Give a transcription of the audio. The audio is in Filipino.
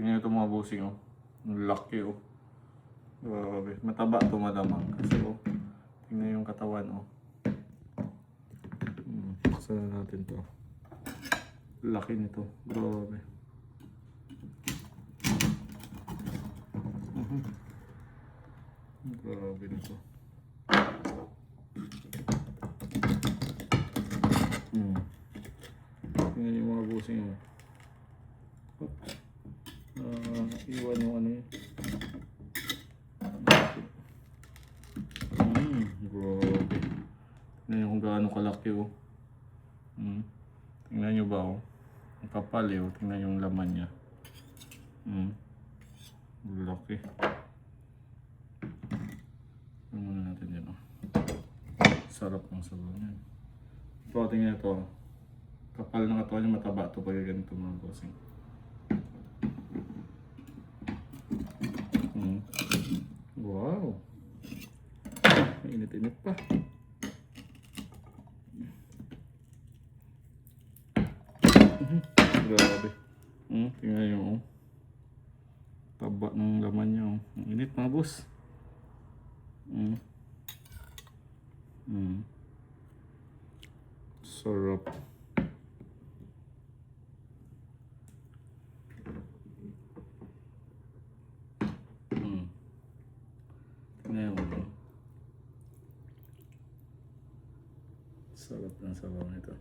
Tingnan nyo ito mga bossing oh. Ang laki oh. Grabe. Mataba ito madamang. Kasi oh. Tingnan yung katawan oh. Saan natin to. Laki nito. Grabe. Grabe nito. Tingnan yung mga bossing oh. Iwan yung ano yun. Grabe. Tingnan yung kung gaano kalaki oh. Tingnan nyo ba oh. Ang kapal eh oh. Tingnan yung laman niya. Laki. Tingnan muna natin yan oh. Sarap ng sabaw niyan. Ito, tingnan ito. Kapal ng katawan niya, mataba ito pag ganito mga bossing. Wow! Mainit-init pa. Grabe. Tingnan yung taba ng laman niya. Ang init mga boss. Sarap. Tingnan yung sarap ng sabaw nito.